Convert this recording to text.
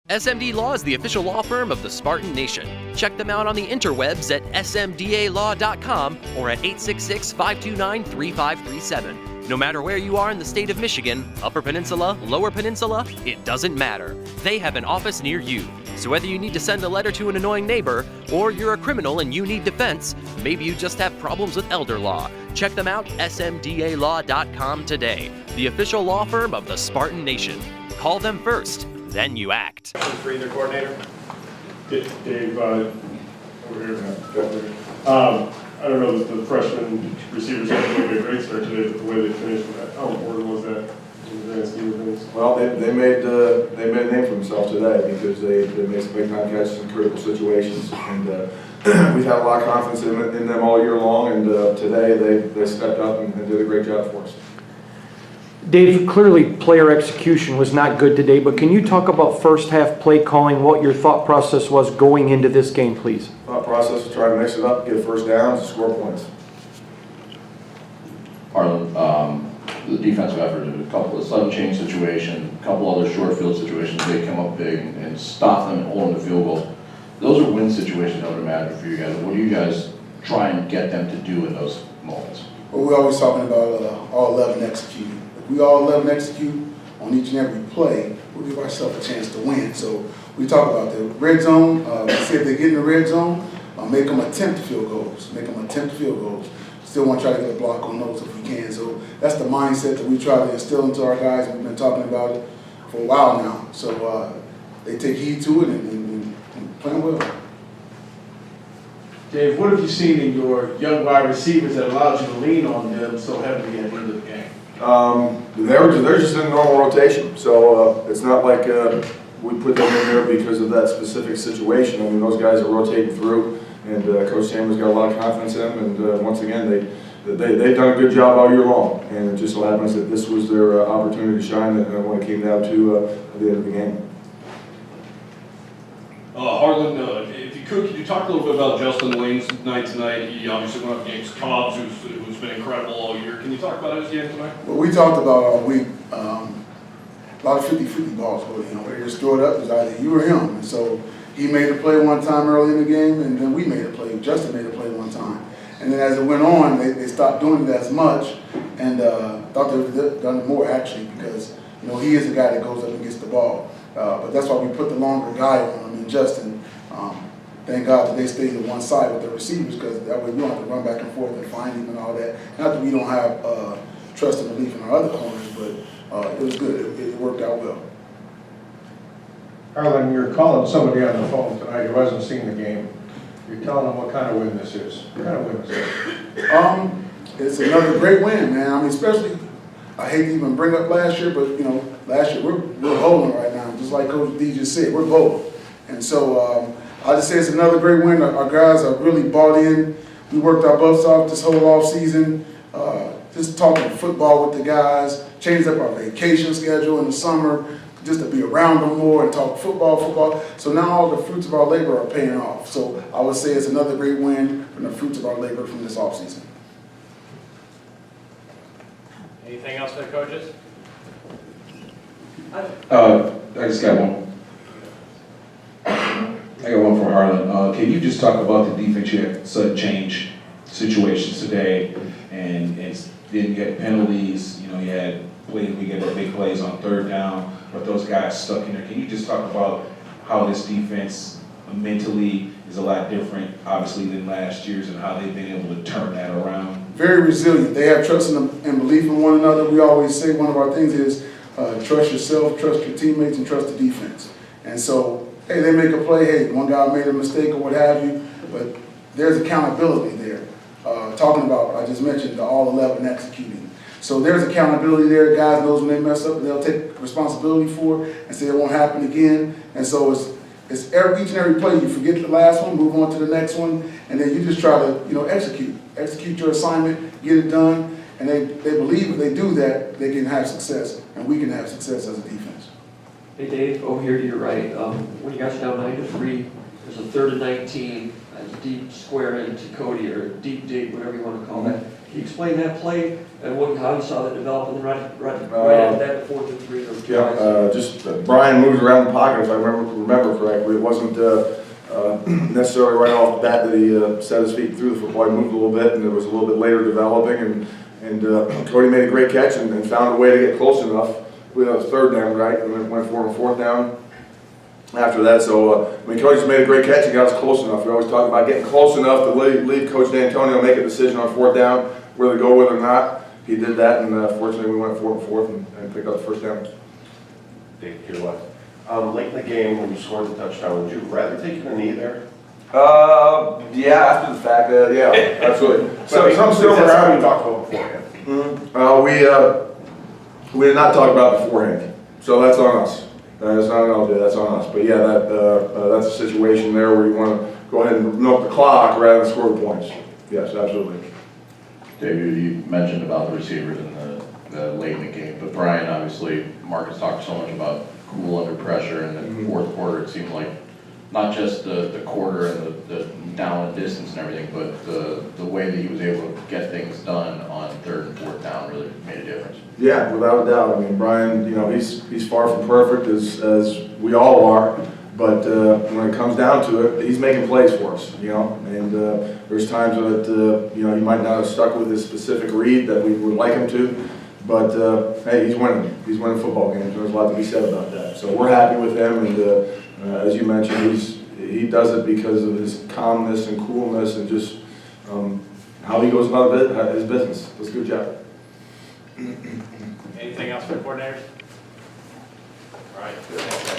SMD Law is the official law firm of the Spartan Nation. Check them out on the interwebs at smdalaw.com or at 866-529-3537. No matter where you are in the state of Michigan, Upper Peninsula, Lower Peninsula, it doesn't matter. They have an office near you. So whether you need to send a letter to an annoying neighbor, or you're a criminal and you need defense, maybe you just have problems with elder law, check them out, smdalaw.com today. The official law firm of the Spartan Nation. Call them first, then you act. For either coordinator. Dave, over here. I don't know if the freshman receivers had a great start today, but the way they finished with that, how important was that in the grand scheme of things? Well, they made a name for themselves today because they made some big time catches in critical situations, and we've had a lot of confidence in them all year long, and today they stepped up and did a great job for us. Dave, clearly player execution was not good today, but can you talk about first half play calling, what your thought process was going into this game, please? Thought process was try to mix it up, get first downs, and score points. Harlan, the defensive effort, a couple of sudden change situations, a couple other short field situations, they come up big and stop them and hold them to field goal. Those are win situations, I would imagine, for you guys. What do you guys try and get them to do in those moments? Well, we're always talking about all 11 executing. If we all 11 execute on each and every play, we'll give ourselves a chance to win. So we talk about the red zone. We say if they get in the red zone, make them attempt field goals. Make them attempt field goals. Still want to try to get a block on those if we can. So that's the mindset that we try to instill into our guys. We've been talking about it for a while now. So they take heed to it and playing well. Dave, what have you seen in your young wide receivers that allows you to lean on them so heavily at the end of the game? They're just in normal rotation, so it's not like we put them in there because of that specific situation. I mean, those guys are rotating through, and Coach Chambers got a lot of confidence in them, and once again, they've done a good job all year long, and it just so happens that this was their opportunity to shine when it came down to the end of the game. Harlan, if you could you talk a little bit about Justin Lane's night tonight? He obviously went up against Cobbs, who's been incredible all year. Can you talk about his game tonight? Well, we talked about all week a lot of 50-50 balls. Where you just throw it up, it was either you or him. And so he made a play one time early in the game, and then we made a play. Justin made a play one time. And then as it went on, they stopped doing it as much, and thought they would have done it more actually because he is a guy that goes up and gets the ball. But that's why we put the longer guy on him, and Justin. Thank God that they stayed to one side with the receivers because that way we don't have to run back and forth and find him and all that. Not that we don't have trust and belief in our other corners, but it was good. It worked out well. Harlan, you're calling somebody on the phone tonight who hasn't seen the game. You're telling them what kind of win this is. What kind of win is it? It's another great win, man. I mean, especially, I hate to even bring up last year, but last year we're bowling right now. Just like Coach D just said, we're bowling. And so I just say it's another great win. Our guys are really bought in. We worked our butts off this whole off season, just talking football with the guys, changed up our vacation schedule in the summer just to be around them more and talk football. So now all the fruits of our labor are paying off. So I would say it's another great win from the fruits of our labor from this off season. Anything else for the coaches? I just got one. I got one for Harlan. Can you just talk about the defensive sudden change situations today, and then you had penalties. You had plays, we get the big plays on third down, but those guys stuck in there. Can you just talk about how this defense mentally is a lot different, obviously, than last year's, and how they've been able to turn that around? Very resilient. They have trust and belief in one another. We always say one of our things is trust yourself, trust your teammates, and trust the defense. And so, hey, they make a play, hey, one guy made a mistake or what have you, but there's accountability there. Talking about, I just mentioned the all 11 executing. So there's accountability there. Guys knows when they mess up, they'll take responsibility for it and say it won't happen again. And so it's each and every play. You forget the last one, move on to the next one, and then you just try to execute your assignment, get it done. And they believe if they do that, they can have success, and we can have success as a defense. Hey Dave, over here to your right. When you guys are down 9-3, there's a 3rd and 19, a deep square into Cody, or deep dig, whatever you want to call that. Can you explain that play and how you saw that develop, and then right after that, the 4th and 3 or two guys? Just Brian moved around the pocket, if I remember correctly. It wasn't necessarily right off the bat that he set his feet through the football. He moved a little bit, and it was a little bit later developing, and Cody made a great catch and found a way to get close enough. We had a 3rd down, right, and then went for a 4th down after that. So, Cody just made a great catch and got us close enough. We always talk about getting close enough to leave Coach D'Antonio make a decision on 4th down, whether to go with it or not. He did that, and fortunately we went 4th and 4th and picked up the 1st down. Dave, your left. Late in the game, when you scored the touchdown, would you rather take a knee there? Yeah, after the fact, yeah, absolutely. So some silver that's how out. we talked about beforehand. We did not talk about it beforehand, so that's on us. That's not an LJ, that's on us. But yeah, that's a situation there where you want to go ahead and milk the clock rather than score the points. Yes, absolutely. David, you mentioned about the receivers in the late in the game, but Brian, obviously, Marcus talked so much about cool under pressure, and in the 4th quarter, it seemed like not just the quarter and the down and distance and everything, but the way that he was able to get things done on 3rd and 4th down really made a difference. Yeah, without a doubt. Brian, he's far from perfect as we all are, but when it comes down to it, he's making plays for us, and there's times that, he might not have stuck with his specific read that we would like him to, but hey, he's winning. He's winning football games. There's a lot to be said about that. So we're happy with him, and as you mentioned, he does it because of his calmness and coolness and just how he goes about his business. Does a good job. Anything else for the coordinators? All right.